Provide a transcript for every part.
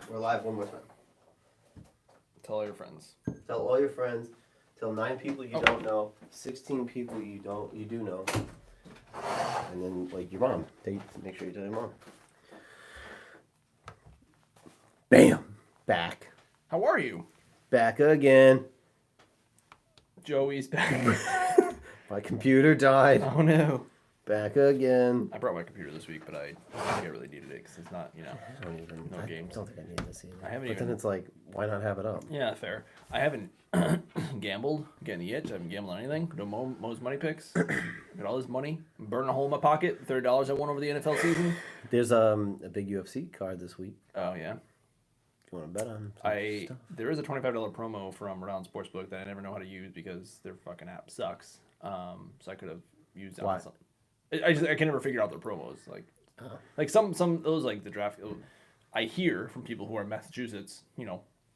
We're live one more time. Tell all your friends. Tell all your friends. Tell 9 people you don't know. 16 people you do know. And then like your mom. Make sure you tell your mom. Bam! Back. How are you? Back again. Joey's back. My computer died. Oh no. Back again. I brought my computer this week, but I don't think I really needed it because it's not, no games. I don't think I need this either. I haven't but even. then it's like, why not have it up? Yeah, fair. I haven't gambled, getting the itch. I haven't gambled on anything. No Mo's money picks. Got all this money. I'm burning a hole in my pocket. $30 I won over the NFL season. There's a big UFC card this week. Oh yeah. You want to bet on some stuff? There is a $25 promo from Rhode Island Sportsbook that I never know how to use because their fucking app sucks. So I could have used it on something. I can never figure out their promos. Like some those like the draft. I hear from people who are in Massachusetts,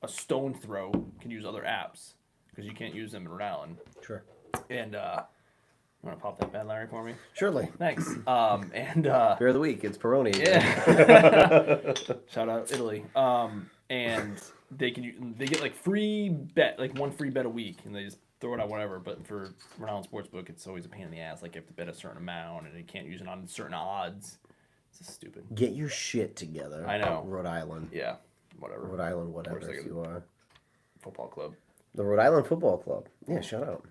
a stone's throw can use other apps because you can't use them in Rhode Island. Sure. And you want to pop that bad Larry for me? Surely. Thanks. Beer of the week. It's Peroni. Yeah. Shout out Italy. And they get like free bet, like one free bet a week, and they just throw it out whatever. But for Rhode Island Sportsbook, it's always a pain in the ass. Like you have to bet a certain amount, and you can't use it on certain odds. It's just stupid. Get your shit together. I know. Rhode Island. Yeah. Whatever. Rhode Island, whatever you are. Football club. The Rhode Island Football Club. Yeah, shout out.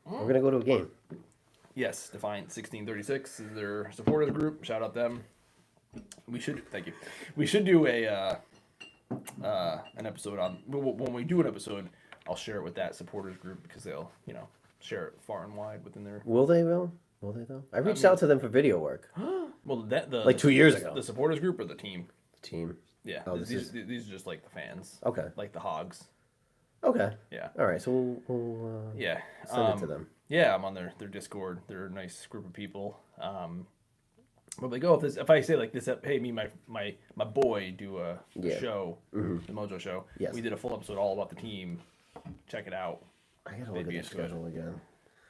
We're going to go to a game. Yes, Defiant 1636 is their supporters group. Shout out them. Thank you. We should do an episode on, when we do an episode, I'll share it with that supporters group because they'll, share it far and wide within their... Will they, though? I reached out to them for video work. Well, like 2 years ago. The supporters group or the team? Team. Yeah. Oh, these are just like the fans. Okay. Like the hogs. Okay. Yeah. All right, so we'll send it to them. Yeah, I'm on their Discord. They're a nice group of people. But like, if I say like this, hey, me, my boy do a show, the Mojo show. Yes. We did a full episode all about the team. Check it out. I gotta look at the schedule again.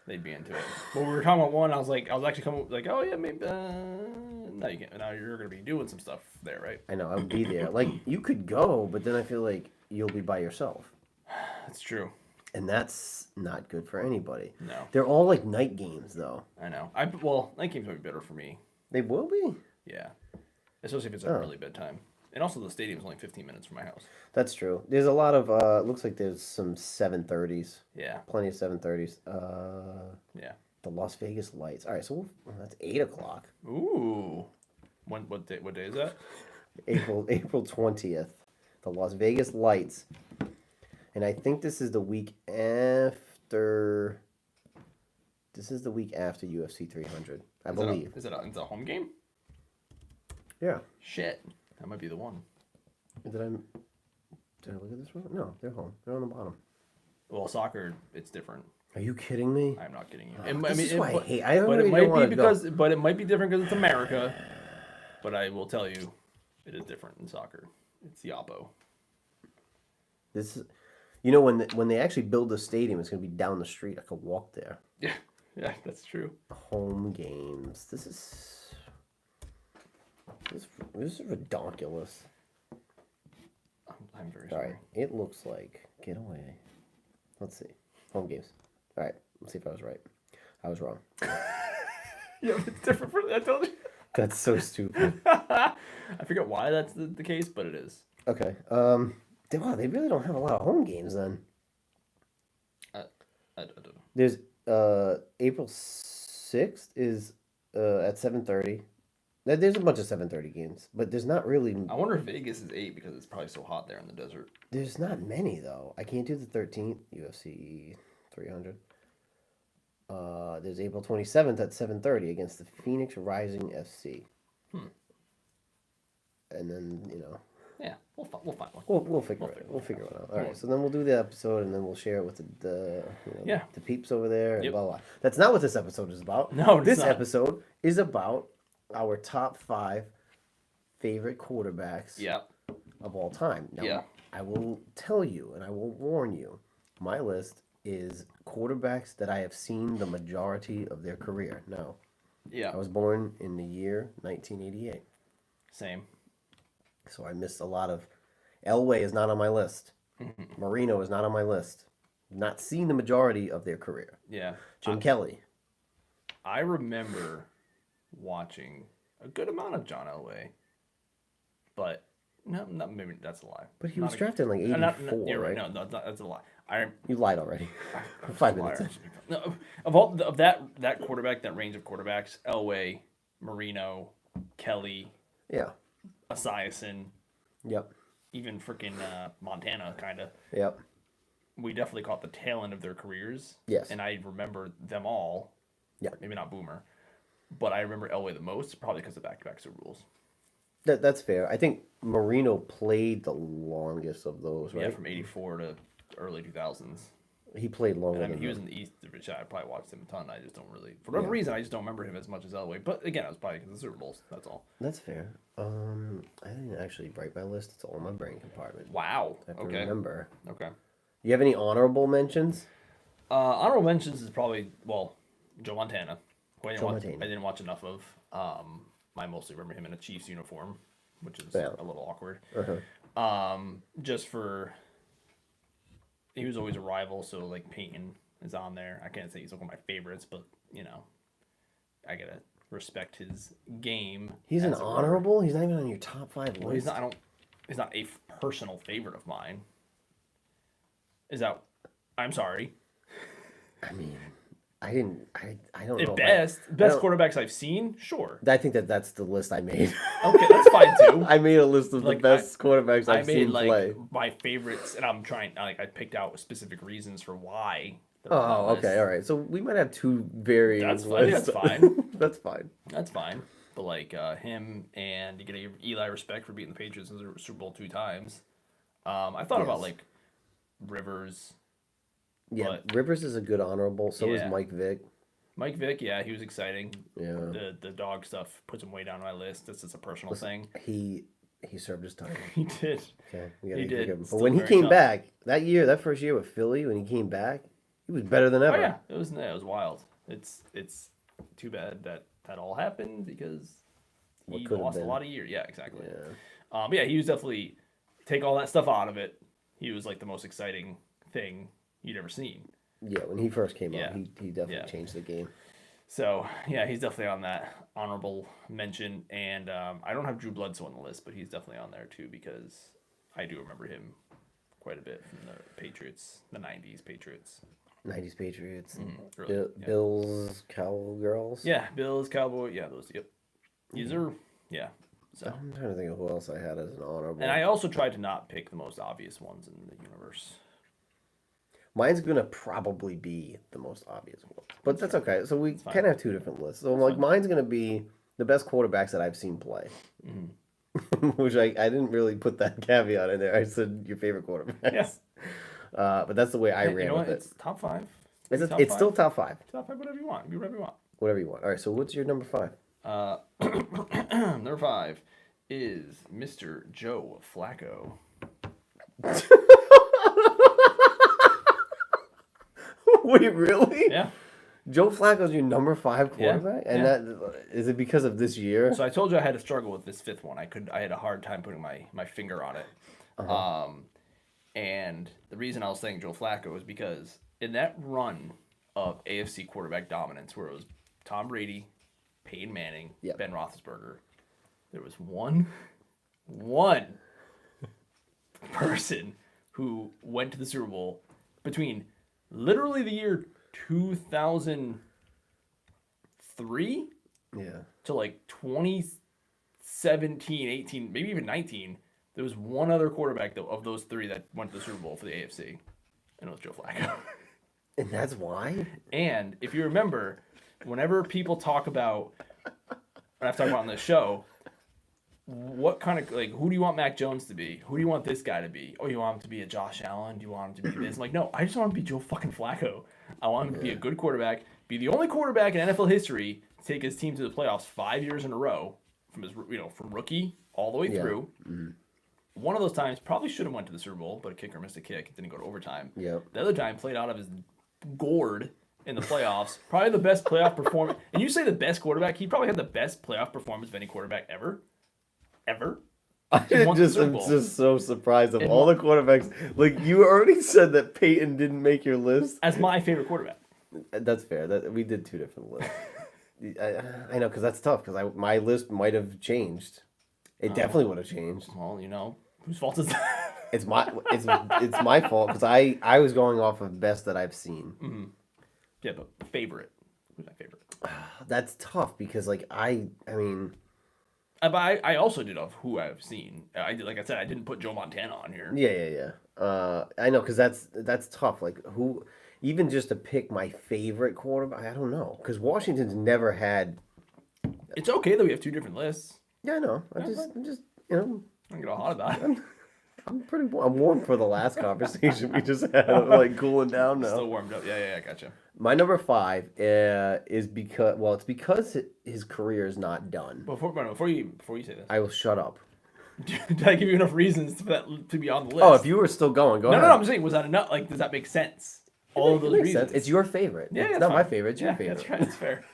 They'd be into it. But we were talking about one. I was actually coming like, oh yeah, maybe. No, you can't. Now you're gonna be doing some stuff there, right? I know. I would be there. Like you could go, but then I feel like you'll be by yourself. That's true. And that's not good for anybody. No. They're all like night games, though. I know. Night games might be better for me. They will be? Yeah. Especially if it's like early bedtime. And also the stadium's only 15 minutes from my house. That's true. There's a lot of, looks like there's some 7:30s. Yeah. Plenty of 7:30s. Yeah. The Las Vegas Lights. All right, so that's 8 o'clock. Ooh. What day is that? April 20th. The Las Vegas Lights. And I think this is the week after... This is the week after UFC 300, I believe. Is it a home game? Yeah. Shit. That might be the one. Did I look at this one? No, they're home. They're on the bottom. Well, soccer, it's different. Are you kidding me? I'm not kidding you. This is why I hate. I but really it might don't want be to because, go. but it might be different because it's America. But I will tell you, it is different in soccer. It's the oppo. This is, when they actually build the stadium, it's going to be down the street. I could walk there. Yeah, that's true. Home games. This is ridiculous. I'm very sorry. All right, it looks like get away. Let's see, home games. All right, let's see if I was right. I was wrong. Yeah, it's different for I told you. That's so stupid. I forget why that's the case, but it is. Okay. They really don't have a lot of home games then. I don't know. There's April 6th is at 7:30. There's a bunch of 7:30 games, but there's not really. I wonder if Vegas is 8 because it's probably so hot there in the desert. There's not many though. I can't do the 13th UFC 300. There's April 27th at 7:30 against the Phoenix Rising FC. And then Yeah, we'll find one. We'll figure it. We'll figure it out. All right. So then we'll do the episode, and then we'll share it with the peeps over there, and blah blah. That's not what this episode is about. No, it's this not. episode is about our top 5 favorite quarterbacks. Of all time. Now, I will tell you, and I will warn you, my list is quarterbacks that I have seen the majority of their career. Now, I was born in the year 1988. Same. So I missed a lot of Elway is not on my list. Marino is not on my list. Not seen the majority of their career. Yeah. Jim Kelly. I remember watching a good amount of John Elway, but no, maybe that's a lie. But he was drafted in like 84, you're right? No, that's a lie. You lied already. 5 minutes in. No, of that quarterback, that range of quarterbacks, Elway, Marino, Kelly, Yeah. Esiason, Yep. even freaking Montana, kind of. Yep. We definitely caught the tail end of their careers. Yes. And I remember them all. Yeah. Maybe not Boomer, but I remember Elway the most, probably because of back-to-back Super Bowls. That's fair. I think Marino played the longest of those, right? Yeah, from 84 to early 2000s. He played longer And I mean, than he was in the East Division. I probably watched him a ton. I just don't really, for whatever reason, I just don't remember him as much as Elway. But again, it was probably because of the Super Bowls. That's all. That's fair. I didn't actually write my list. It's all in my brain compartment. Wow. I have to remember. Okay. You have any honorable mentions? Honorable mentions is probably, Joe Montana. Who I Montana. I didn't watch enough of. I mostly remember him in a Chiefs uniform, which is a little awkward. Just for, he was always a rival, so like Peyton is on there. I can't say he's one of my favorites, but I gotta respect his game. He's an honorable. He's not even on your top 5 list. Well, he's not a personal favorite of mine. I'm sorry. I mean, I don't know. Best quarterbacks I've seen, sure. I think that's the list I made. Okay, that's fine too. I made a list of the best quarterbacks I've seen play. My favorites, and I'm trying. I picked out specific reasons for why. Oh, okay, all right. So we might have 2 very. That's fine. That's fine. That's fine. That's fine. But him, and you get to give Eli respect for beating the Patriots in the Super Bowl 2 times. I thought about Rivers. Yeah, Rivers is a good honorable. So is Mike Vick. Mike Vick, yeah, he was exciting. Yeah. The dog stuff puts him way down my list. This is a personal thing. He served his time. He did. Okay, he did. Him. But when he came back that first year with Philly, when he came back, he was better than ever. Oh yeah, it was wild. It's too bad that all happened because he lost a lot of years. Yeah, exactly. Yeah. But yeah, he was definitely, take all that stuff out of it. He was like the most exciting thing you'd ever seen. Yeah, when he first came out, he definitely changed the game. So, yeah, he's definitely on that honorable mention. And I don't have Drew Bledsoe on the list, but he's definitely on there too because I do remember him quite a bit from the Patriots, the 90s Patriots. 90s Patriots. Bills, Cowgirls. Yeah, Bills, Cowboy. Yeah, those, yep. These are, So. I'm trying to think of who else I had as an honorable. And I also tried to not pick the most obvious ones in the universe. Mine's going to probably be the most obvious one. But that's okay. So we kind of have 2 different lists. So mine's going to be the best quarterbacks that I've seen play. Mm-hmm. Which I didn't really put that caveat in there. I said your favorite quarterbacks. Yes. But that's the way I ran with it. It's top 5. It's still top 5. Top 5, whatever you want. Be whatever you want. Whatever you want. All right, so what's your number 5? Number 5 is Mr. Joe Flacco. Wait, really? Yeah. Joe Flacco's your number 5 quarterback, and that is it because of this year? So I told you I had to struggle with this 5th one. I had a hard time putting my finger on it. And the reason I was saying Joe Flacco is because in that run of AFC quarterback dominance, where it was Tom Brady, Peyton Manning, Ben Roethlisberger, there was one person who went to the Super Bowl between literally the year 2003 to like 2017, 18, maybe even 19. There was one other quarterback of those 3 that went to the Super Bowl for the AFC, and it was Joe Flacco. And that's why? And if you remember, whenever people talk about, and I've talked about on this show, what kind of, who do you want Mac Jones to be? Who do you want this guy to be? Oh, you want him to be a Josh Allen? Do you want him to be this? I'm like, no, I just want him to be Joe fucking Flacco. I want him to be a good quarterback, be the only quarterback in NFL history to take his team to the playoffs 5 years in a row, from his from rookie all the way through. Mm-hmm. One of those times probably should have went to the Super Bowl, but a kicker missed a kick. It didn't go to overtime. Yep. The other time played out of his gourd in the playoffs. Probably the best playoff performance. And you say the best quarterback, he probably had the best playoff performance of any quarterback ever. Ever. I'm just so surprised of all the quarterbacks. Like, you already said that Peyton didn't make your list. As my favorite quarterback. That's fair. We did 2 different lists. I know, because that's tough, because my list might have changed. It definitely would have changed. Well, whose fault is that? It's my fault, because I was going off of best that I've seen. Mm-hmm. Yeah, but favorite. Who's my favorite? That's tough, because, like, I mean... But I also did off who I've seen. Like I said, I didn't put Joe Montana on here. Yeah. I know, because that's tough. Like, who... Even just to pick my favorite quarterback, I don't know. Because Washington's never had... It's okay that we have 2 different lists. Yeah, I know. I'm just I don't get all hot about it. I'm warm for the last conversation we just had. I'm, like, cooling down now. Still warmed up. Yeah, I gotcha. My number 5 is because... Well, it's because his career is not done. Before you say this. I will shut up. Did I give you enough reasons for that to be on the list? Oh, if you were still going, go ahead. No, I'm saying, was that enough? Like, does that make sense? All of those reasons. Sense. It's your favorite. Yeah, it's not my favorite. It's your favorite. That's right. That's fair.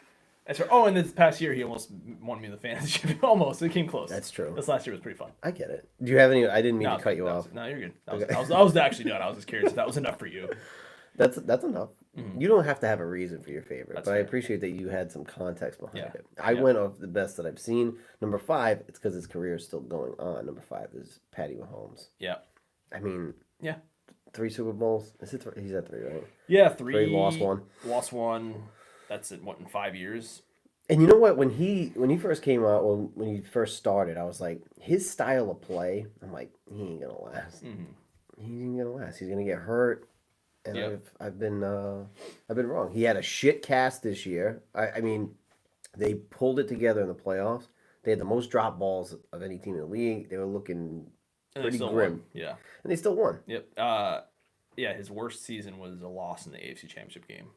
That's fair. Oh, and this past year he almost won me the fantasy championship. Almost. It came close. That's true. This last year was pretty fun. I get it. Do you have any? I didn't mean to cut you off. No, you're good. I was actually done. I was just curious if that was enough for you. That's enough. Mm-hmm. You don't have to have a reason for your favorite, but fair. I appreciate that you had some context behind it. I went off the best that I've seen. Number 5, it's because his career is still going on. Number 5 is Patty Mahomes. Yeah. I mean. Yeah. 3 Super Bowls. Is it 3? He's at 3, right? Yeah, 3. He lost 1. Lost 1. That's in 5 years. And you know what? When he first came out, when he first started, I was like, his style of play. I'm like, he ain't gonna last. Mm-hmm. He ain't gonna last. He's gonna get hurt. And I've been wrong. He had a shit cast this year. I mean, they pulled it together in the playoffs. They had the most drop balls of any team in the league. They were looking pretty grim. Won. Yeah. And they still won. Yep. His worst season was a loss in the AFC Championship game.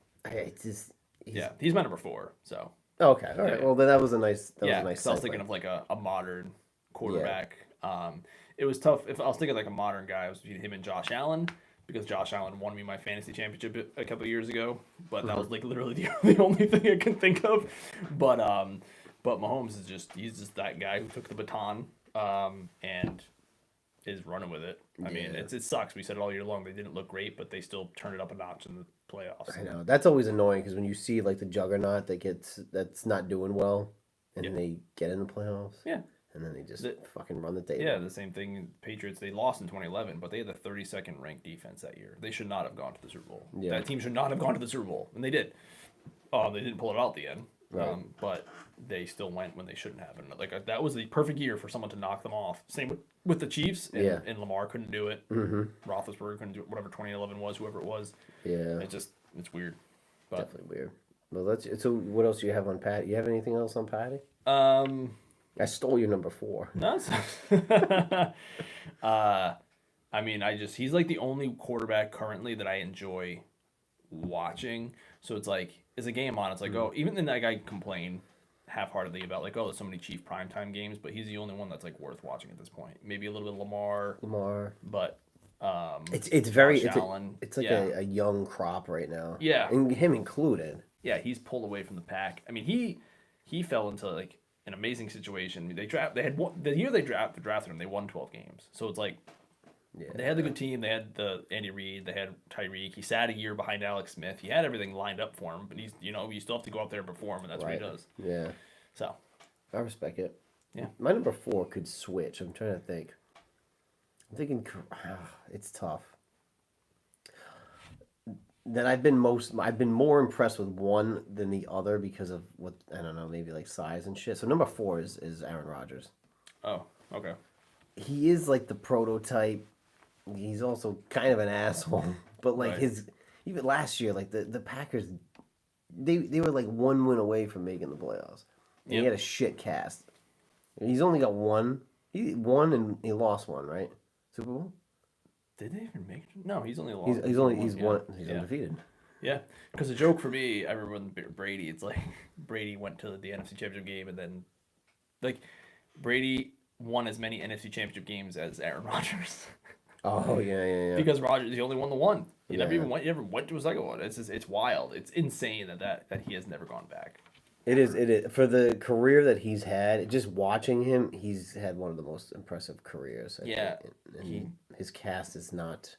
He's my number 4, so. Okay, all right. Yeah. Well, then that was a nice I was thinking of like a modern quarterback. Yeah. It was tough. If I was thinking like a modern guy, it was between him and Josh Allen, because Josh Allen won me my fantasy championship a couple of years ago, but that was like literally the only thing I can think of. But Mahomes he's just that guy who took the baton and is running with it. I mean, it sucks. We said it all year long. They didn't look great, but they still turned it up a notch in the playoffs. I know. That's always annoying, because when you see like the juggernaut that's not doing well, and they get in the playoffs. Yeah. And then they just fucking run the table. Yeah, the same thing. Patriots, they lost in 2011, but they had the 32nd ranked defense that year. They should not have gone to the Super Bowl. Yeah. That team should not have gone to the Super Bowl, and they did. They didn't pull it out at the end, right. But they still went when they shouldn't have. And that was the perfect year for someone to knock them off. Same with the Chiefs, and Lamar couldn't do it. Mm-hmm. Roethlisberger couldn't do it. Whatever 2011 was, whoever it was. Yeah, it's weird. But. Definitely weird. Well, so what else do you have on Patty? You have anything else on Patty? I stole your number 4. No, I mean, he's like the only quarterback currently that I enjoy watching. So it's like, as a game on, it's like, even then, like, I complain half-heartedly about like, there's so many Chief primetime games, but he's the only one that's like worth watching at this point. Maybe a little bit of Lamar, but it's like a young crop right now. Yeah, and him included. Yeah, he's pulled away from the pack. I mean, he fell into like an amazing situation. The year they drafted him, they won 12 games. So it's like, they had the good team. They had the Andy Reid. They had Tyreek. He sat a year behind Alex Smith. He had everything lined up for him, but you still have to go out there and perform, and that's what he does. Yeah. So, I respect it. Yeah. My number 4 could switch. I'm trying to think. I'm thinking it's tough. That I've been more impressed with one than the other because of what, I don't know, maybe like size and shit. So number 4 is Aaron Rodgers. Oh, okay. He is like the prototype. He's also kind of an asshole, but like even last year, like the Packers, they were like 1 win away from making the playoffs. And he had a shit cast. He's only got 1. He won and he lost 1, right? Super Bowl. Did they even make it? No, he's only lost. He's undefeated. Yeah, because the joke for me, I remember when Brady. It's like Brady went to the NFC Championship game, and then like Brady won as many NFC Championship games as Aaron Rodgers. Oh yeah. Because Rodgers, he only won the one. He never went to a second one. It's wild. It's insane that he has never gone back. It is. It is for the career that he's had. Just watching him, he's had one of the most impressive careers. I Yeah, think, he and his cast has not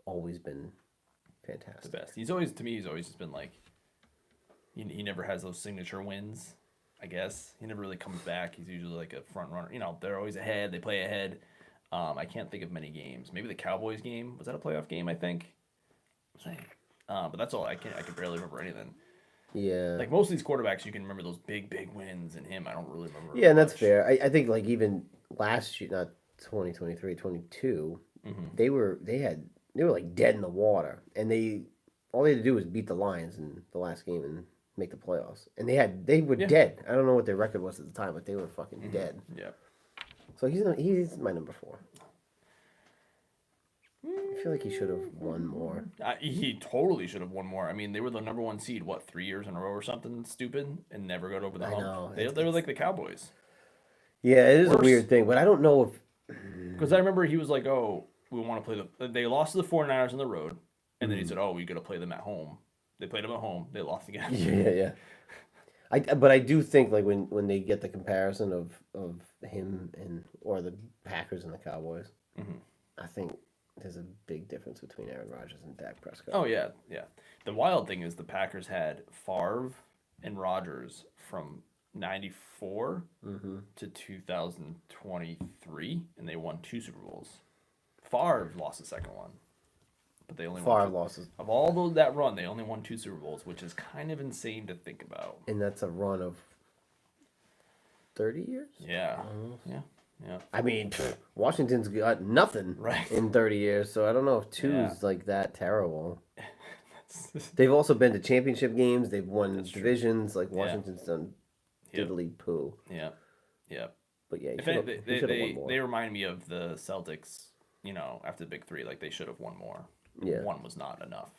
always been the fantastic. best. He's always to me. He's always just been like he never has those signature wins. I guess he never really comes back. He's usually like a front runner. They're always ahead. They play ahead. I can't think of many games. Maybe the Cowboys game was that a playoff game? I think. But that's all. I can barely remember anything. Yeah. Like most of these quarterbacks, you can remember those big wins, and him, I don't really remember. Yeah, and that's much. fair. I think like even last year, not 2023, 22, they were like dead in the water, and all they had to do was beat the Lions in the last game and make the playoffs, and they were Yeah. dead. I don't know what their record was at the time, but they were fucking dead. Yeah. So he's my number 4. I feel like he should have won more. He totally should have won more. I mean, they were the number 1 seed, what, 3 years in a row or something stupid, and never got over the I hump. know. They were like the Cowboys. Yeah, it is a Worse. weird thing, but I don't know if Because I remember he was like, "Oh, we want to play the." They lost to the 49ers on the road, and then he said, "Oh, we got to play them at home." They played them at home. They lost again. yeah. But I do think like when they get the comparison of him and or the Packers and the Cowboys, I think there's a big difference between Aaron Rodgers and Dak Prescott. Oh yeah, yeah. The wild thing is the Packers had Favre and Rodgers from '94 to 2023, and they won 2 Super Bowls. Favre lost the second one, but they only Favre won 2. losses, Of all those that run, they only won 2 Super Bowls, which is kind of insane to think about. and that's a run of 30 years. Yeah, yeah, yeah. I mean, Washington's got nothing Right. in 30 years, so I don't know if two Yeah. is like that terrible. They've also been to championship games. They've won divisions. Like Washington's done Yep. diddly poo. Yeah, yeah. But yeah, he If should have they won more. they remind me of the Celtics, after the big 3, like they should have won more. Yeah. 1 was not enough,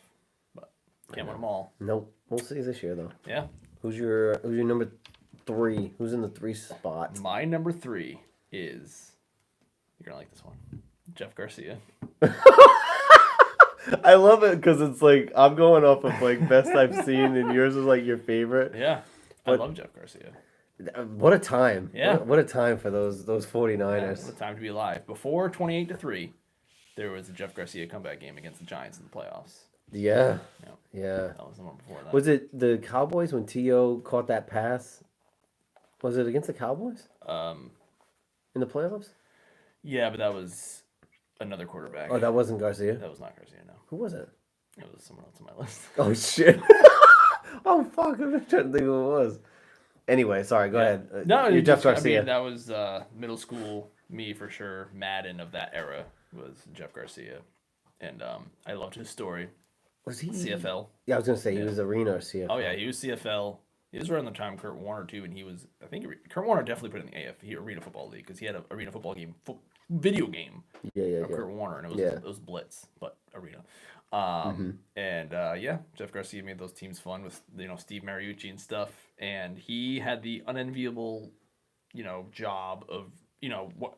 but can't win them all. Nope. We'll see this year though. Yeah. Who's your number 3? Who's in the 3 spot? My number 3 is you're gonna like this one, Jeff Garcia. I love it because it's like I'm going off of like best I've seen, and yours is like your favorite. Yeah, I love Jeff Garcia. What a time! Yeah. What a time for those 49ers. What a time to be alive. Before 28-3, there was a Jeff Garcia comeback game against the Giants in the playoffs. Yeah. Yeah, Yeah. that was the one before that. Was it the Cowboys when T.O. caught that pass? Was it against the Cowboys in the playoffs? Yeah, but that was another quarterback. Oh, that wasn't Garcia. That was not Garcia. No, Who was it? it was someone else on my list. Oh shit! Oh fuck! I'm trying to think who it was. Anyway, sorry. Go ahead. No, you're Jeff I Garcia. mean, that was middle school me for sure. Madden of that era was Jeff Garcia, and I loved his story. Was he CFL. Yeah, I was gonna say he was Arena or CFL. Oh yeah, he was CFL. He was around the time Kurt Warner too, and he was. I think Kurt Warner definitely put in the Arena Football League because he had an Arena Football game, video game Yeah, of Kurt Warner, and it was Blitz, but Arena. And Jeff Garcia made those teams fun with Steve Mariucci and stuff, and he had the unenviable, job of what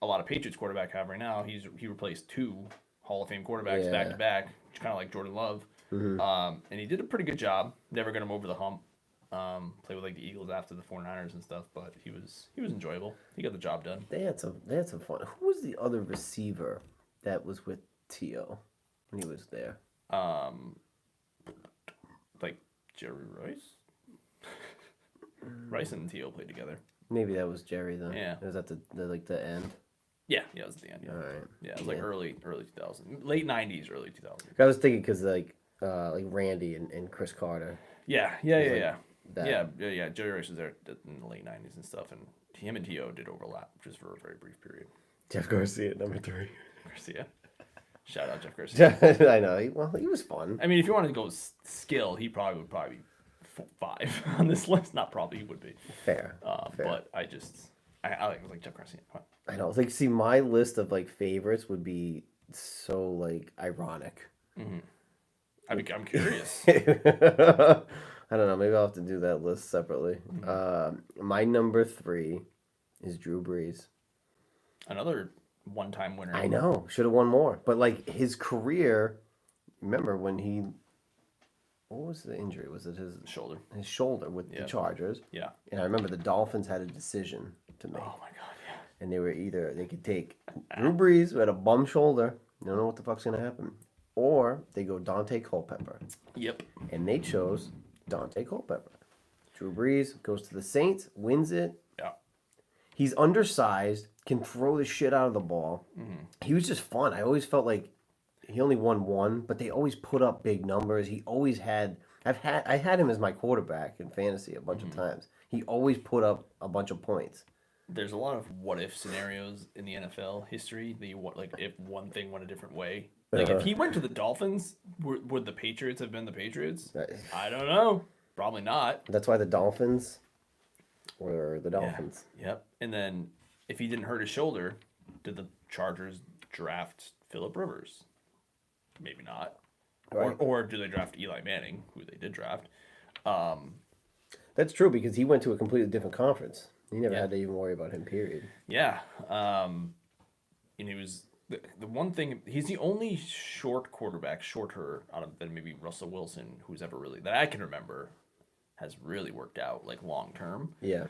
a lot of Patriots quarterback have right now. He replaced 2 Hall of Fame quarterbacks back to back, kind of like Jordan Love, and he did a pretty good job. Never got him over the hump. Played with like the Eagles after the 49ers and stuff, but he was enjoyable. He got the job done. They had some fun. Who was the other receiver that was with T.O. when he was there? Like Jerry Rice. Rice and T.O. played together. Maybe that was Jerry then. Yeah. It was at the end. Yeah, it was at the end. Yeah, All right. Yeah, it was like early 2000, late 90s, early 2000s. I was thinking because like Randy and Chris Carter. Yeah. that. Yeah. Jerry Rice was there in the late 90s and stuff, and him and T.O. did overlap just for a very brief period. Jeff Garcia, number 3. Garcia. Shout out Jeff Garcia. I know. He was fun. I mean, if you wanted to go skill, he would probably be 5 on this list. Not probably, he would be. Fair. But I like Jeff Garcia. I know. Like, see, my list of like favorites would be so like ironic. I'm curious. I don't know. Maybe I'll have to do that list separately. My number 3 is Drew Brees. Another one-time winner. I know. Should have won more. But like his career, remember when he what was the injury? Was it his shoulder? His shoulder with the Chargers. Yeah. And I remember the Dolphins had a decision to make. Oh my god, yeah. And they were either they could take Drew Brees who had a bum shoulder. You don't know what the fuck's gonna happen. Or they go Dante Culpepper. Yep. And they chose Dante Culpepper. Drew Brees goes to the Saints, wins it. Yeah. He's undersized, can throw the shit out of the ball. Mm-hmm. He was just fun. I always felt like he only won one, but they always put up big numbers. He always had. I had him as my quarterback in fantasy a bunch of times. He always put up a bunch of points. There's a lot of what if scenarios in the NFL history that like if one thing went a different way. Like if he went to the Dolphins, would the Patriots have been the Patriots? I don't know. Probably not. That's why the Dolphins were the Dolphins. Yeah. Yep. And then if he didn't hurt his shoulder, did the Chargers draft Phillip Rivers? Maybe not. Right. Or do they draft Eli Manning, who they did draft? That's true because he went to a completely different conference. You never had to even worry about him, period. Yeah. And he was the one thing, he's the only shorter out of than maybe Russell Wilson, who's ever really, that I can remember, has really worked out like long term. Yeah.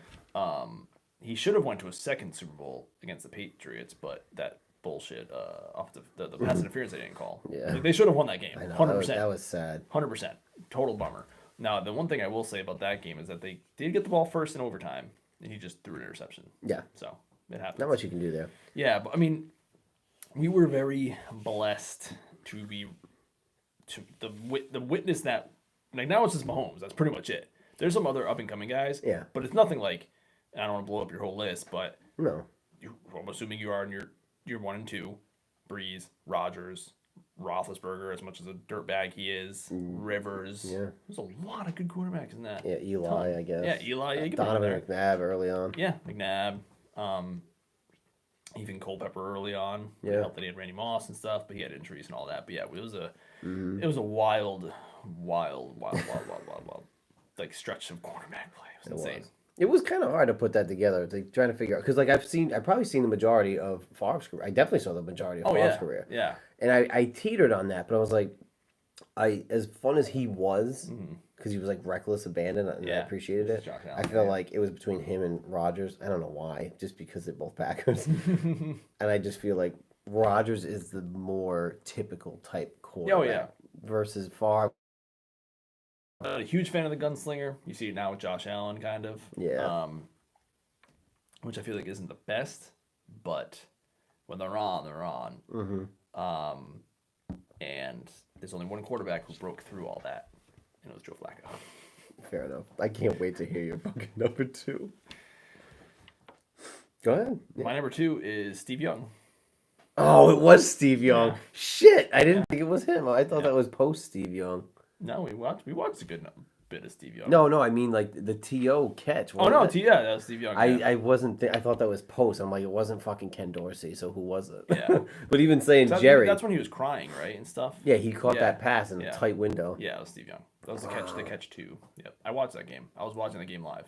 He should have went to a second Super Bowl against the Patriots, but that bullshit off the pass interference they didn't call. Yeah. Like, they should have won that game. I know, 100%. That was sad. 100%. Total bummer. Now, the one thing I will say about that game is that they did get the ball first in overtime, and he just threw an interception. Yeah. So, it happens. Not much you can do there. Yeah, but I mean, we were very blessed to witness that. Like, now it's just Mahomes. That's pretty much it. There's some other up-and-coming guys. Yeah. But it's nothing like, I don't want to blow up your whole list, but no. I'm assuming you are in your 1 and 2. Breeze, Rodgers, Roethlisberger, as much as a dirtbag he is, Rivers. Yeah. There's a lot of good quarterbacks in that. Yeah, Eli, I guess. Yeah, Eli. Yeah, Donovan McNabb early on. Yeah, McNabb. Even Culpepper early on. Yeah. It helped that he had Randy Moss and stuff, but he had injuries and all that. But yeah, it was a wild like stretch of quarterback play. It was insane. It was kind of hard to put that together, like trying to figure out, because like I've probably seen the majority of Favre's career. I definitely saw the majority of Favre's career. Yeah. And I teetered on that, but I was like, as fun as he was, because he was like reckless abandon, and I appreciated it. I feel like it was between him and Rodgers. I don't know why, just because they're both Packers. And I just feel like Rodgers is the more typical type quarterback versus Favre. A huge fan of the gunslinger. You see it now with Josh Allen, kind of. Yeah. Which I feel like isn't the best, but when they're on, they're on. Mm-hmm. And there's only one quarterback who broke through all that, and it was Joe Flacco. Fair enough. I can't wait to hear your fucking number 2. Go ahead. Yeah. My number 2 is Steve Young. Oh, it was Steve Young. Yeah. Shit, I didn't think it was him. I thought that was post Steve Young. No, we watched a good bit of Steve Young. No, I mean like the TO catch. Oh no, that was Steve Young. I wasn't. I thought that was post. I'm like, it wasn't fucking Ken Dorsey. So who was it? Yeah. But even saying Jerry. That's when he was crying, right, and stuff. Yeah, he caught that pass in a tight window. Yeah, it was Steve Young. That was the catch. The catch 2. Yep. I watched that game. I was watching the game live.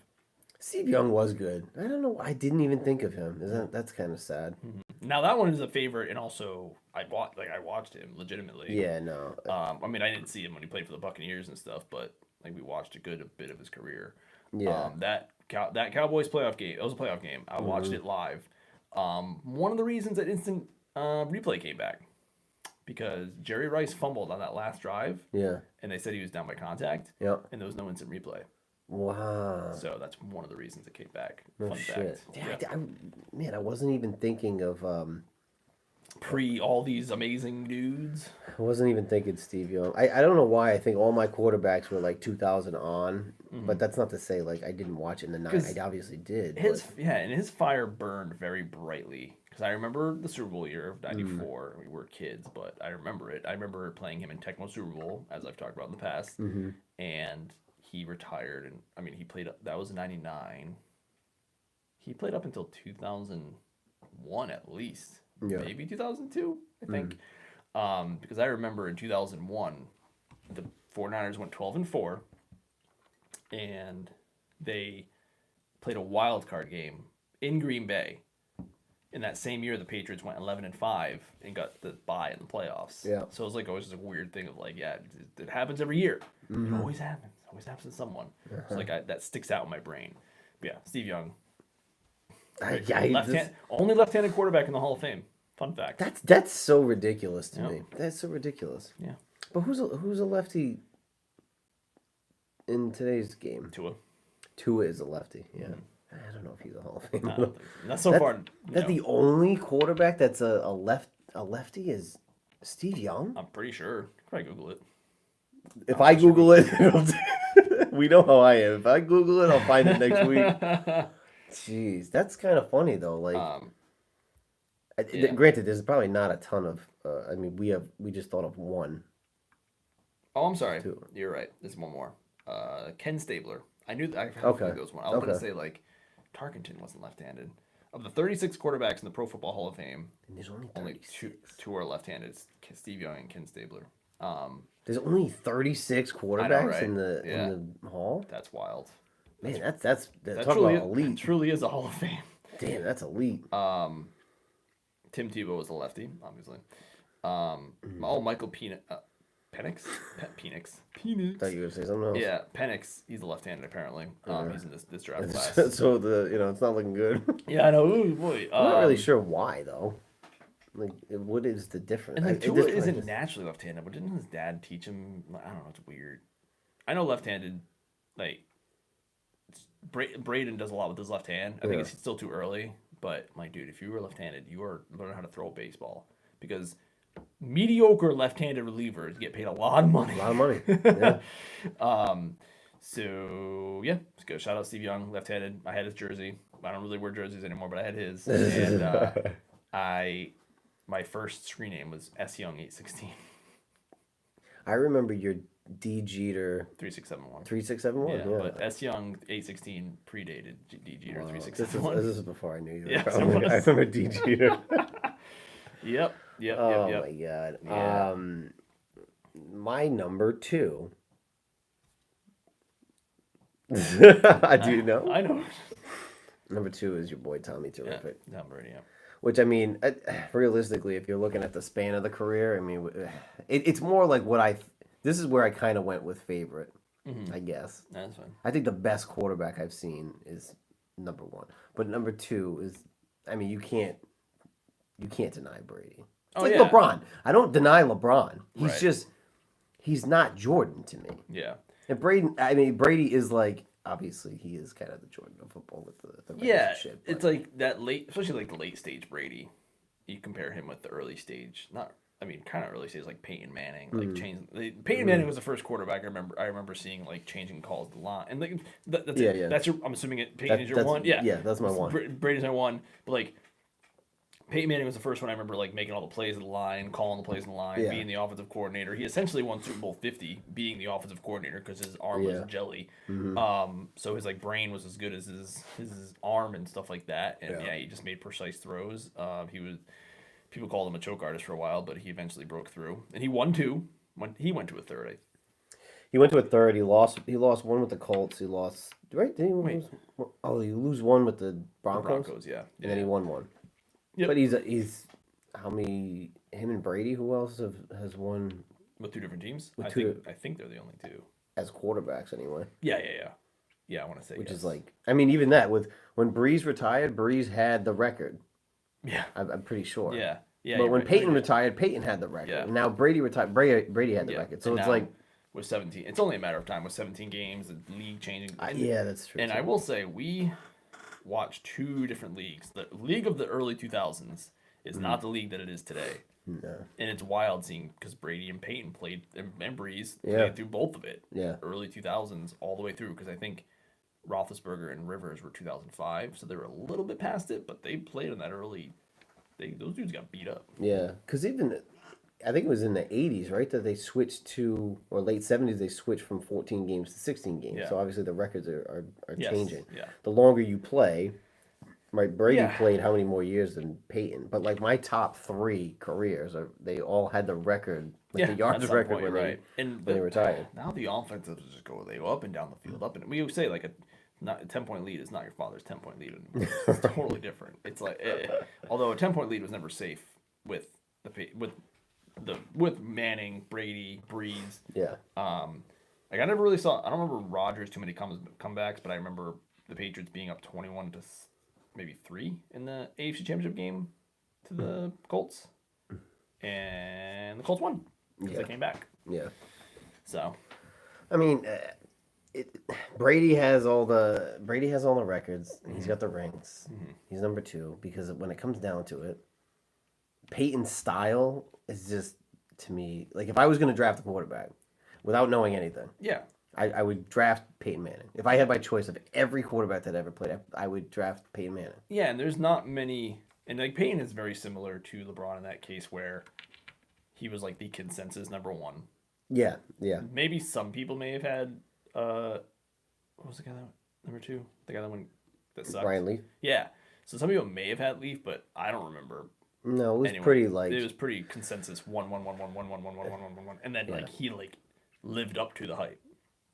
Steve Young was good. I don't know. I didn't even think of him. That's kind of sad. Mm-hmm. Now that one is a favorite, and also I watched him legitimately. Yeah, no. I mean, I didn't see him when he played for the Buccaneers and stuff, but like we watched a bit of his career. Yeah. That Cowboys playoff game. It was a playoff game. I watched it live. One of the reasons that instant replay came back because Jerry Rice fumbled on that last drive. Yeah. And they said he was down by contact. Yeah. And there was no instant replay. Wow. So that's one of the reasons it came back. No Fun shit. fact. I wasn't even thinking of all these amazing dudes. I wasn't even thinking Steve Young. I don't know why I think all my quarterbacks were like 2000 on, but that's not to say like I didn't watch it in the 90s. I obviously did. And his fire burned very brightly because I remember the Super Bowl year of '94. We were kids, but I remember it. I remember playing him in Tecmo Super Bowl, as I've talked about in the past, and he retired, and I mean he played. That was '99. He played up until 2001 at least. Yeah. Maybe 2002, I think. Because I remember in 2001, the 49ers went 12-4, and they played a wild card game in Green Bay, in that same year, the Patriots went 11-5 and got the bye in the playoffs. Yeah. So it was like always just a weird thing of like, yeah, it happens every year. It always happens. It always happens to someone. So like that sticks out in my brain. But yeah, Steve Young. Only left-handed quarterback in the Hall of Fame. Fun fact. That's so ridiculous to me. That's so ridiculous. Yeah. But who's a lefty in today's game? Tua. Tua is a lefty. Yeah. I don't know if he's a Hall of Famer. I don't think so. Not so far. That's the only quarterback that's a lefty is Steve Young. I'm pretty sure. Probably Google it. If I Google it, we know how I am. If I Google it, I'll find it next week. Jeez, that's kind of funny though. Like, granted, there's probably not a ton of. I mean, we just thought of one. Oh, I'm sorry. Two. You're right. There's one more. Ken Stabler. I knew that. I had those one. I was gonna say like, Tarkenton wasn't left-handed. Of the 36 quarterbacks in the Pro Football Hall of Fame, and there's only two are left-handed. Steve Young and Ken Stabler. There's only 36 quarterbacks in the Hall. That's wild. Man, that's that talk truly about elite. That truly is a Hall of Fame. Damn, that's elite. Tim Tebow was a lefty, obviously. Michael Penix. Penix. Thought you were gonna say something else. Yeah, Penix. He's a left-handed apparently. He's in this draft class. So it's not looking good. Yeah, I know. Ooh, boy. I'm not really sure why though. Like, what is the difference? And like, Tua isn't naturally left-handed, but didn't his dad teach him? I don't know. It's weird. I know left-handed, like Braden does a lot with his left hand. I think it's still too early, but like, dude, if you were left-handed, you are learning how to throw a baseball because mediocre left-handed relievers get paid a lot of money. A lot of money. Yeah. So yeah, let's go. Shout out Steve Young, left-handed. I had his jersey. I don't really wear jerseys anymore, but I had his. And my first screen name was S Young 816. I remember your D Jeter 3671. 3671. Yeah, but S Young 816 predated D Jeter 3671. This is before I knew you. Yeah, I remember D Jeter. Yep. Oh my god. Yeah. My number 2. Do you know? I know. Number 2 is your boy Tommy Terrific. Yeah, Tom Brady. Yeah. Which, I mean, realistically, if you're looking at the span of the career, I mean, it's more like this is where I kind of went with favorite, I guess. That's fine. I think the best quarterback I've seen is number 1. But number 2 is, I mean, you can't deny Brady. It's like LeBron. I don't deny LeBron. He's not Jordan to me. Yeah. And Brady is like, obviously, he is kind of the Jordan of football with the relationship. It's like that late, especially like the late stage Brady. You compare him with the early stage, kind of early stage, like Peyton Manning. Like Peyton Manning was the first quarterback I remember seeing like changing calls the line, and like that's it. Yeah. That's your. I'm assuming Peyton is your one. Yeah, that's my one. Brady's my one, but like Peyton Manning was the first one I remember like making all the plays of the line, calling the plays in the line, being the offensive coordinator. He essentially won Super Bowl 50 being the offensive coordinator because his arm was jelly. So his like brain was as good as his arm and stuff like that. And he just made precise throws. People called him a choke artist for a while, but he eventually broke through. And he won 2 when he went to a third. He went to a third. He lost one with the Colts. He lost you lose one with the Broncos. And then he won one. Yep. But he's how many? Him and Brady. Who else has won with 2 different teams? I think they're the only 2 as quarterbacks anyway. Yeah. I want to say which is like, I mean, even that with when Breeze retired, Breeze had the record. Yeah, I'm pretty sure. Yeah. But when Peyton retired, Peyton had the record. Yeah. And now Brady retired. Brady had the record. So it's like with 17, it's only a matter of time with 17 games, the league changing. That's true. And I will say we watched 2 different leagues. The league of the early 2000s is not the league that it is today. No. And it's wild seeing because Brady and Peyton played and Breeze played through both of it. Yeah. Early 2000s all the way through because I think Roethlisberger and Rivers were 2005, so they were a little bit past it, but they played in that early. Those dudes got beat up. Yeah, because even I think it was in the 80s, right, that they switched to, or late 70s, they switched from 14 games to 16 games. Yeah. So obviously the records are changing. Yeah. The longer you play, right, Brady played how many more years than Peyton? But like my top 3 careers, they all had the record, like the yards record when they retired. Now the offenses just go up and down the field, up and we would say like not a 10-point lead is not your father's 10-point lead anymore. It's totally different. It's like, although a 10-point lead was never safe with with Manning, Brady, Breeze. Yeah. Like I never really saw. I don't remember Rodgers too many comebacks, but I remember the Patriots being up 21 to maybe 3 in the AFC Championship game to the Colts, and the Colts won because they came back. Yeah. So, I mean, Brady has all the records. He's got the rings. He's number 2 because when it comes down to it, Peyton's style is just, to me, like if I was going to draft a quarterback without knowing anything, yeah, I would draft Peyton Manning. If I had my choice of every quarterback that ever played, I would draft Peyton Manning. Yeah, and there's not many, and like Peyton is very similar to LeBron in that case where he was like the consensus number 1. Yeah, yeah. Maybe some people may have had, what was the guy that number 2? The guy that sucked. Ryan Leaf. Yeah, so some people may have had Leaf, but I don't remember. No, it was pretty like it was pretty consensus 1 1 1 1 1 1 1 1 1 1 1, and then like he like lived up to the hype.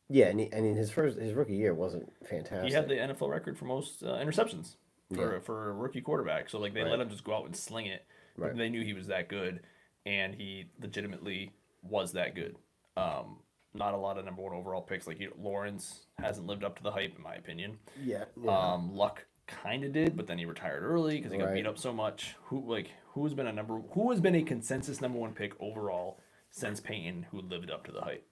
Yeah, and his rookie year wasn't fantastic. He had the NFL record for most interceptions for a rookie quarterback. So like they let him just go out and sling it. Right. They knew he was that good, and he legitimately was that good. Not a lot of number 1 overall picks. Like Lawrence hasn't lived up to the hype in my opinion. Yeah. Luck kind of did, but then he retired early because he got beat up so much. Who has been a consensus number 1 pick overall since Peyton who lived up to the hype?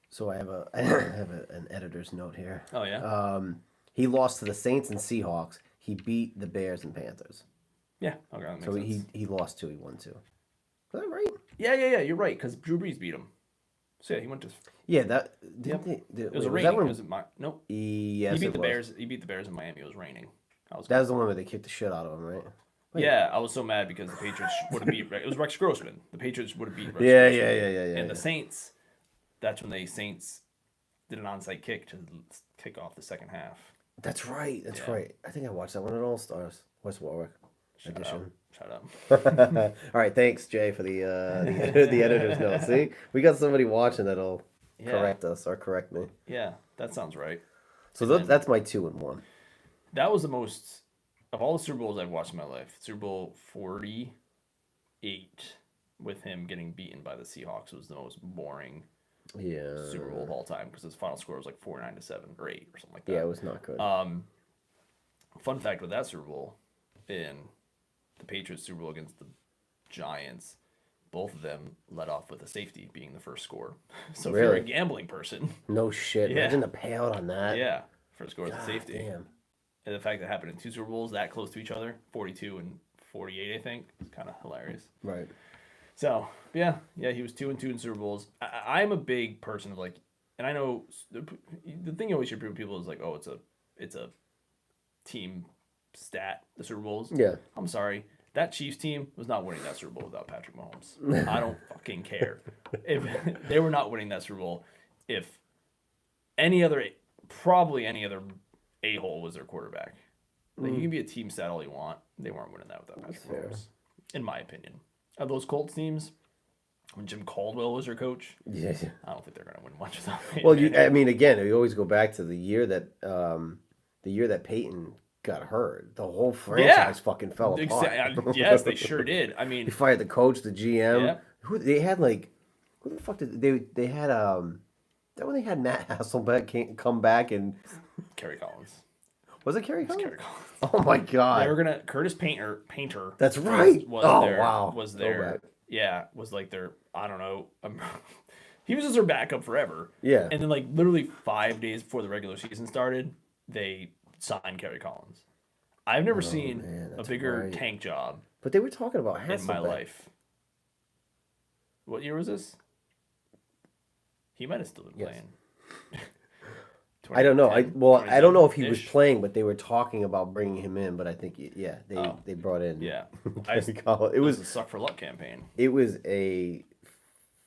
So I have an editor's note here. Oh yeah. He lost to the Saints and Seahawks. He beat the Bears and Panthers. Yeah. Okay. That makes so sense. he lost 2. He won 2. Is that right? Yeah. You're right because Drew Brees beat him. So yeah, he went to. Yeah, that. It was raining. Nope. Yes, he beat the Bears. He beat the Bears in Miami. It was raining. That was the one where they kicked the shit out of him, right? Wait. Yeah, I was so mad because the Patriots would have beat. It was Rex Grossman. The Patriots would have beat Rex Grossman. Yeah. And the Saints. That's when the Saints did an onside kick to kick off the second half. That's right. That's right. I think I watched that one at All Stars. West Warwick edition. Shut up. All right, thanks Jay for the editor's note. See, we got somebody watching that'll correct us or correct me. Yeah, that sounds right. So that's my 2 and 1. That was the most of all the Super Bowls I've watched in my life. Super Bowl 48 with him getting beaten by the Seahawks was the most boring Super Bowl of all time because his final score was like 49-7 or 8 or something like that. Yeah, it was not good. Fun fact with that Super Bowl in the Patriots Super Bowl against the Giants, both of them led off with a safety being the first score. So if you're a gambling person, no shit. Imagine the payout on that. Yeah, first score is a safety. Damn. And the fact that it happened in 2 Super Bowls that close to each other, 42 and 48, I think, is kind of hilarious. Right. So yeah, he was 2 and 2 in Super Bowls. I'm a big person of like, and I know the thing you always hear from people is like, oh, it's a team stat, the Super Bowls. Yeah. I'm sorry. That Chiefs team was not winning that Super Bowl without Patrick Mahomes. I don't fucking care. If they were not winning that Super Bowl if probably any other a-hole was their quarterback. Like, you can be a team stat all you want. They weren't winning that without Patrick Mahomes, in my opinion. Of those Colts teams, when Jim Caldwell was their coach, I don't think they're going to win much without him. Well, I mean, again, we always go back to the year that Peyton got hurt. The whole franchise fucking fell apart. Yes, they sure did. I mean, they fired the coach, the GM. Yeah. Who the fuck did they had that when they had Matt Hasselbeck come back and Kerry Collins. Was it Kerry Collins? Kerry Collins. Oh my God! They were gonna Curtis Painter. That's right. Was there? Yeah, was like their. I don't know. He was just their backup forever. Yeah. And then like literally 5 days before the regular season started, they signed Kerry Collins. I've never seen a bigger tank job. But they were talking about Hasselbeck in my life. What year was this? He might have still been playing. I don't know. I don't know if he was playing, but they were talking about bringing him in. But I think, they brought in. Yeah, it was a suck for luck campaign. It was a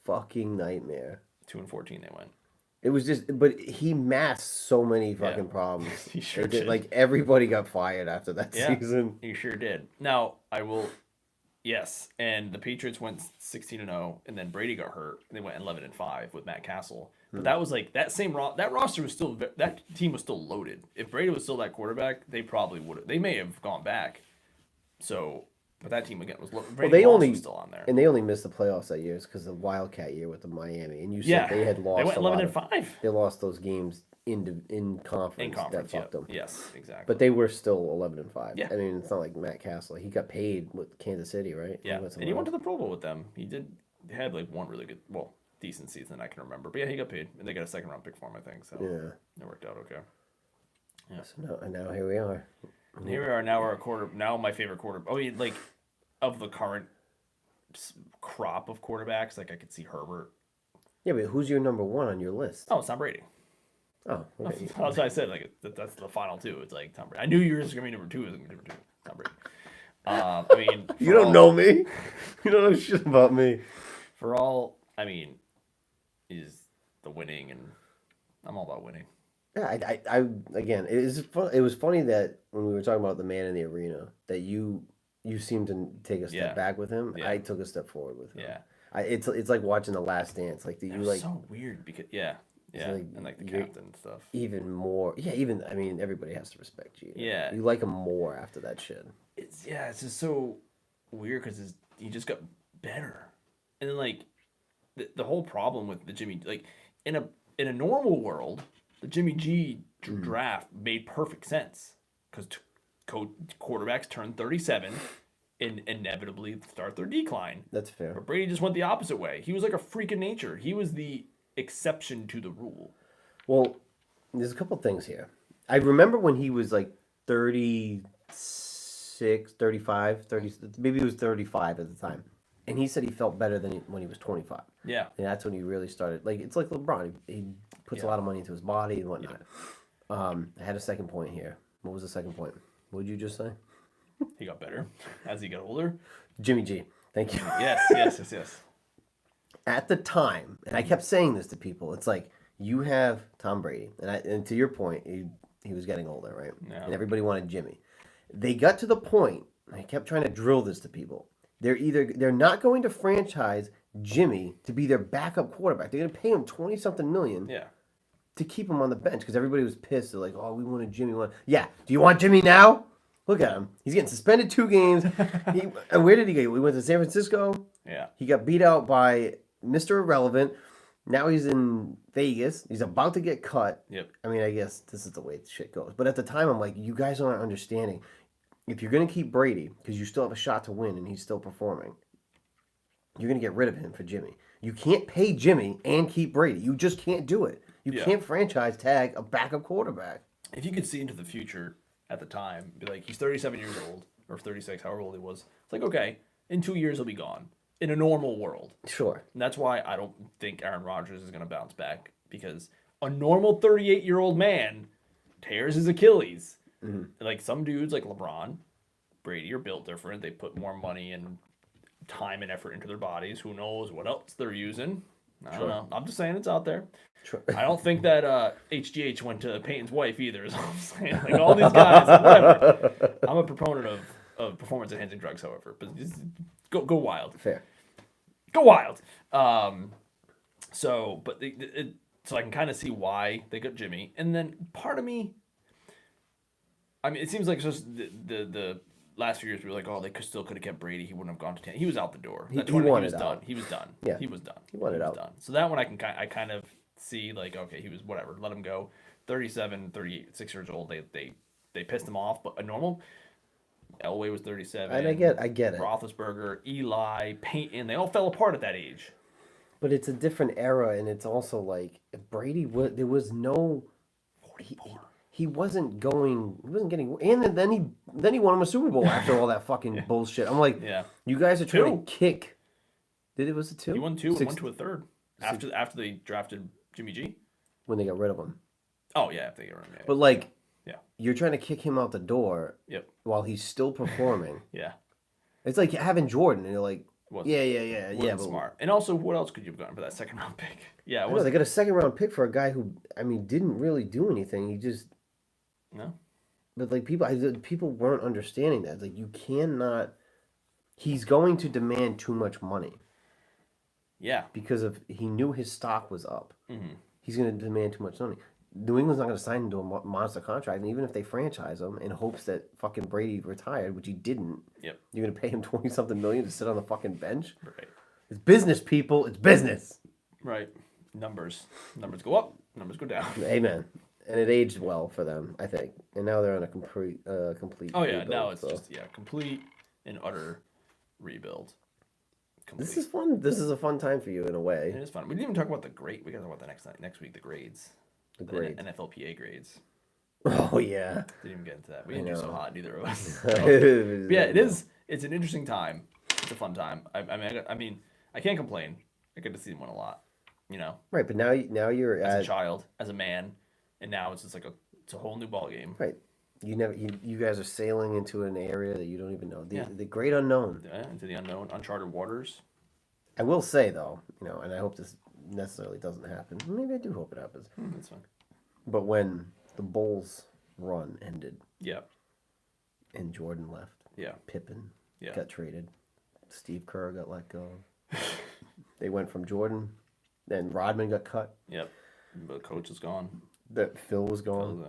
fucking nightmare. 2-14 they went. It was but he masked so many fucking problems. He sure did. Like everybody got fired after that season. He sure did. Now I will. Yes, and the Patriots went 16-0, and then Brady got hurt, and they went 11-5 with Matt Castle. But that was like that that roster was still that team was still loaded. If Brady was still that quarterback, they probably would have. They may have gone back. So, but that team again was Brady was still on there, and they only missed the playoffs that year because of the Wildcat year with the Miami. And you said they had lost. They went 11-5. They lost those games in conference that fucked them. Yes, exactly. But they were still 11-5. Yeah. I mean, it's not like Matt Castle. He got paid with Kansas City, right? Yeah, and he went to the Pro Bowl with them. He did. They had like one really good, decent season I can remember. But yeah, he got paid, and they got a second round pick for him, I think. So it worked out okay. Yeah. So now here we are. And here we are. Now we're a quarter. Now my favorite quarter. I mean, like of the current crop of quarterbacks, like I could see Herbert. Yeah, but who's your number one on your list? Oh, it's Tom Brady. Oh, okay. That's what I said. Like that's the final two. It's like Tom Brady. I knew you were just gonna be number two. Is number two. Tom Brady. I mean, you don't know me. You don't know shit about me. For all, I mean, is the winning, and I'm all about winning. Yeah, I again, it was funny that when we were talking about the man in the arena, that you seemed to take a step back with him. Yeah. I took a step forward with him. Yeah. It's like watching The Last Dance. Like so weird because and like the captain and stuff. Even more, even I mean, everybody has to respect you. Yeah. You like him more after that shit. It's just so weird because he just got better, and then like the whole problem with the Jimmy, like in a normal world, the Jimmy G draft made perfect sense because quarterbacks turn 37 and inevitably start their decline. That's fair. But Brady just went the opposite way. He was like a freak of nature. He was the exception to the rule. Well, there's a couple things here. I remember when he was like 36, 35, 30, maybe he was 35 at the time. And he said he felt better than when he was 25. Yeah. And that's when he really started. Like, it's like LeBron. He puts a lot of money into his body and whatnot. I had a second point here. What was the second point? What did you just say? He got better as he got older. Jimmy G. Thank you. Yes. At the time, and I kept saying this to people, it's like, you have Tom Brady. And to your point, he was getting older, right? Yeah. And everybody wanted Jimmy. They got to the point, I kept trying to drill this to people. They're not going to franchise Jimmy to be their backup quarterback. They're going to pay him $20-something million to keep him on the bench because everybody was pissed. They're like, "Oh, we wanted Jimmy." Yeah, do you want Jimmy now? Look at him. He's getting suspended 2 games. And where did he go? He went to San Francisco. Yeah. He got beat out by Mr. Irrelevant. Now he's in Vegas. He's about to get cut. Yep. I mean, I guess this is the way shit goes. But at the time, I'm like, you guys aren't understanding. If you're going to keep Brady, because you still have a shot to win and he's still performing, you're going to get rid of him for Jimmy. You can't pay Jimmy and keep Brady. You just can't do it. You can't franchise tag a backup quarterback. If you could see into the future at the time, be like, he's 37 years old, or 36, however old he was. It's like, okay, in 2 years he'll be gone. In a normal world. Sure. And that's why I don't think Aaron Rodgers is going to bounce back, because a normal 38-year-old man tears his Achilles. Mm-hmm. Like some dudes like LeBron, Brady are built different. They put more money and time and effort into their bodies. Who knows what else they're using? I don't know. I'm just saying it's out there. Sure. I don't think that HGH went to Peyton's wife either. So I'm saying, like, all these guys, whatever. I'm a proponent of performance-enhancing drugs, however. But just go wild. Fair. Go wild. So I can kind of see why they got Jimmy. And then part of me, I mean, it seems like just the last few years we were like, oh, they still could have kept Brady. He wouldn't have gone to 10. He was out the door. He was done. He was done. Yeah. He was done. He wanted out. Done. So that one I kind of see, like, okay, he was whatever. Let him go. 37, 38, 6 years old. They pissed him off. But a normal, Elway was 37. And I get it. Roethlisberger, Eli, Peyton, they all fell apart at that age. But it's a different era, and it's also like Brady. There was no. 44. He wasn't getting, and then he won him a Super Bowl after all that fucking bullshit. I'm like, you guys are trying to kick. Was it 2? He won 2 and went to a third after they drafted Jimmy G. When they got rid of him. Oh yeah, if they got rid of him. But like, you're trying to kick him out the door. Yep. While he's still performing. Yeah. It's like having Jordan, and you're like, Wasn't smart. And also, what else could you have gotten for that second round pick? Yeah, they got a second round pick for a guy who, I mean, didn't really do anything. He just. No. But like people weren't understanding that. It's like you cannot He's going to demand too much money. Yeah. Because he knew his stock was up. Mm-hmm. He's going to demand too much money. New England's not going to sign him to a monster contract, and even if they franchise him in hopes that fucking Brady retired, which he didn't, yep, you're going to pay him $20-something million to sit on the fucking bench? Right. It's business, people. It's business. Right. Numbers go up. Numbers go down. Amen. And it aged well for them, I think. And now they're on a complete. Oh yeah, rebuild, now it's just complete and utter rebuild. Complete. This is fun. This is a fun time for you in a way. It is fun. We didn't even talk about the grade. We got to talk about the next week. The grades. The grades. NFLPA grades. Oh yeah. Didn't even get into that. We didn't do so hot, neither of us. Yeah, it is. It's an interesting time. It's a fun time. I mean, I can't complain. I get to see them win a lot. You know. Right, but now you're as a child, as a man, and now it's just like it's a whole new ball game. Right. You guys are sailing into an area that you don't even know. The great unknown. Yeah, into the unknown, uncharted waters. I will say though, and I hope this necessarily doesn't happen. Maybe I do hope it happens. That's fine. But when the Bulls run ended, yeah, and Jordan left, yeah, Pippen got traded, Steve Kerr got let go. They went from Jordan, then Rodman got cut. Yep, the coach is gone. That Phil was gone.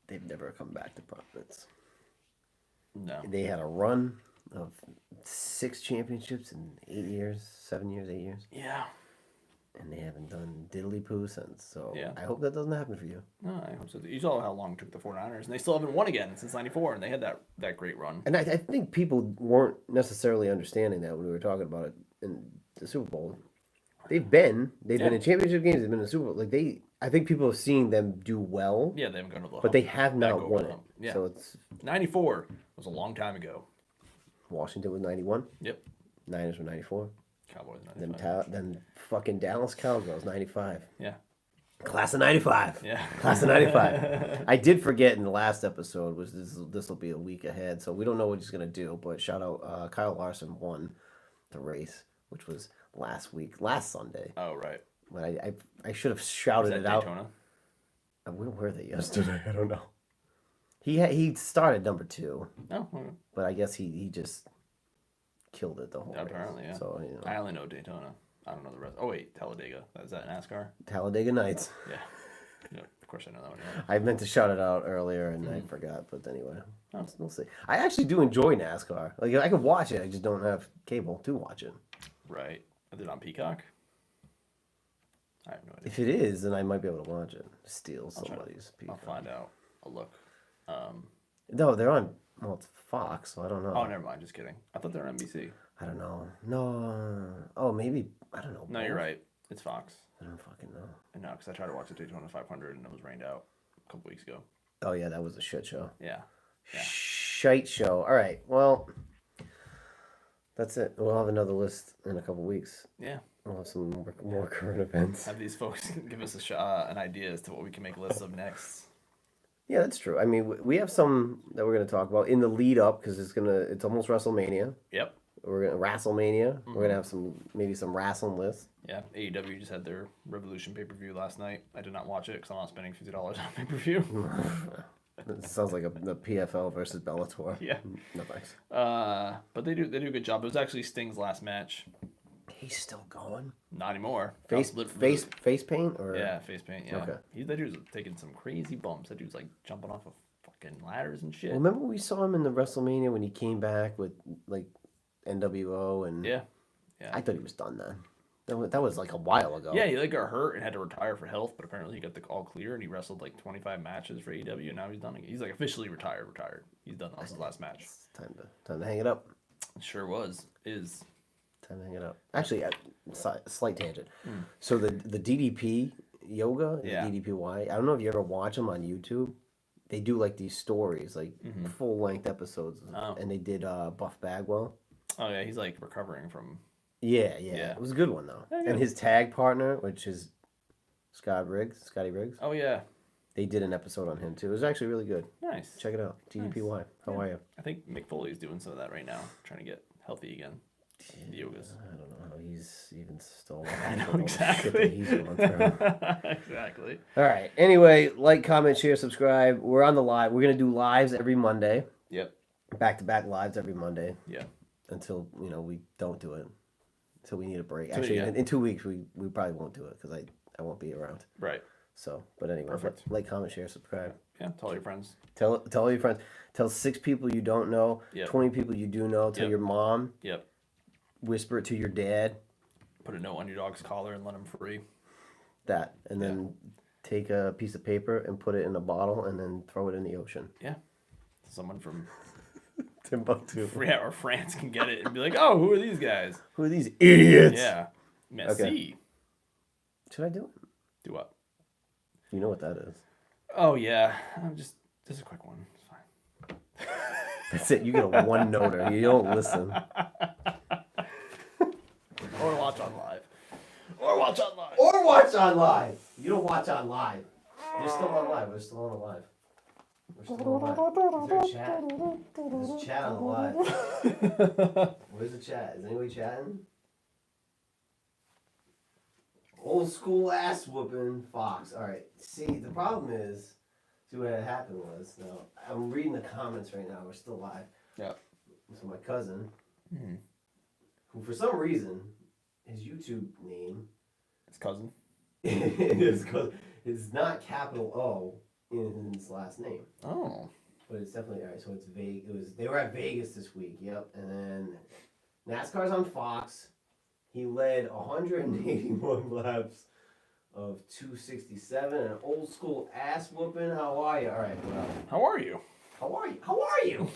They've never come back to Providence. No. They had a run of 6 championships in 8 years, 7 years, 8 years. Yeah. And they haven't done diddly poo since. So yeah. I hope that doesn't happen for you. No, I hope so. You saw how long it took the 49ers, and they still haven't won again since '94, and they had that great run. And I think people weren't necessarily understanding that when we were talking about it in the Super Bowl. They've been in championship games, they've been in the Super Bowl. I think people have seen them do well. Yeah, they haven't gone to the but they have not won it. Yeah. So it's 94 was a long time ago. Washington was 91. Yep. Niners were 94. Cowboys 95. Then fucking Dallas Cowgirls 95. Yeah. Class of 95. Yeah. Class of 95. I did forget in the last episode, was this will be a week ahead, so we don't know what he's going to do, but shout out Kyle Larson won the race, which was last Sunday. Oh, right. But I should have shouted it out. Daytona? Where were they yesterday? I don't know. He started number 2. Oh, okay. But I guess he just killed it the whole race. Apparently, yeah. So, I only know Daytona. I don't know the rest. Oh, wait, Talladega. Is that NASCAR? Talladega Nights. Yeah. Yeah, of course I know that one. Yeah. I meant to shout it out earlier and I forgot, but anyway, we'll see. I actually do enjoy NASCAR. Like I can watch it, I just don't have cable to watch it. Right. Is it on Peacock? I have no idea. If it is, then I might be able to watch it. Steal somebody's Peacock. I'll find out. I'll look. No, they're on. Well, it's Fox, so I don't know. Oh, never mind. Just kidding. I thought they were on NBC. I don't know. No. Oh, maybe. I don't know. No, you're right. It's Fox. I don't fucking know. I know, because I tried to watch the Daytona 500 and it was rained out a couple weeks ago. Oh, yeah, that was a shit show. Yeah. Shite show. All right. Well, that's it. We'll have another list in a couple weeks. Yeah. We'll have some more current events. Have these folks give us an idea as to what we can make lists of next. Yeah, that's true. I mean, we have some that we're going to talk about in the lead up because it's almost WrestleMania. Yep. We're going to WrestleMania. Mm-hmm. We're going to have maybe some wrestling lists. Yeah, AEW just had their Revolution pay-per-view last night. I did not watch it because I'm not spending $50 on pay-per-view. It sounds like the PFL versus Bellator. Yeah. No thanks. But they do a good job. It was actually Sting's last match. He's still going? Not anymore. Face paint? Or? Yeah, face paint, yeah. Okay. That dude's taking some crazy bumps. That dude's like jumping off of fucking ladders and shit. Well, remember we saw him in the WrestleMania when he came back with like NWO and... Yeah. I thought he was done then. That was like a while ago. Yeah, he got hurt and had to retire for health, but apparently he got the all clear and he wrestled like 25 matches for AEW and now he's done. He's like officially retired. He's done. That was his last match. It's time to hang it up. It sure was. Is. Time to hang it up. Actually, slight tangent. So the DDP yoga, DDPY. I don't know if you ever watch them on YouTube. They do like these stories, like full length episodes, and they did Buff Bagwell. Oh yeah, he's like recovering from. Yeah. It was a good one though. Yeah. And his tag partner, which is Scotty Riggs. Oh yeah. They did an episode on him too. It was actually really good. Nice. Check it out. DDPY. Nice. How are you? I think Mick Foley's doing some of that right now, trying to get healthy again. The yogas. I don't know how he's even still. I know exactly. He's going through. Exactly. All right. Anyway, like, comment, share, subscribe. We're on the live. We're gonna do lives every Monday. Yep. back-to-back lives every Monday. Yeah. Until we don't do it. Until we need a break. Actually, in 2 weeks we probably won't do it because I won't be around. Right. So, but anyway, Perfect. Like, comment, share, subscribe. Yeah. Tell all your friends. Tell all your friends. Tell 6 people you don't know. Yep. 20 people you do know. Tell your mom. Yep. Whisper it to your dad. Put a note on your dog's collar and let him free. That, and then take a piece of paper and put it in a bottle and then throw it in the ocean. Yeah. Someone from Timbuktu. Yeah, or France can get it and be like, oh, who are these guys? Who are these idiots? Yeah. Messi. Okay. Should I do it? Do what? You know what that is. Oh, yeah. Just a quick one. It's fine. That's it. You get a one-noter. You don't listen. Or watch on live. Or watch on live. Or watch on live. You don't watch on live. You're still on live. We're still on live. We're still on live. Is there a chat? There's a chat on the live. Where's the chat? Is anybody chatting? Old school ass whooping Fox. All right. See, the problem is, what had happened was, now I'm reading the comments right now. We're still live. Yeah. So my cousin, who for some reason, his YouTube name, his cousin, it's not capital O in his last name. Oh. But it's definitely, all right, so it's vague. They were at Vegas this week, yep. And then NASCAR's on Fox. He led 181 laps of 267. An old school ass whooping. How are you? All right, well. How are you? How are you? How are you?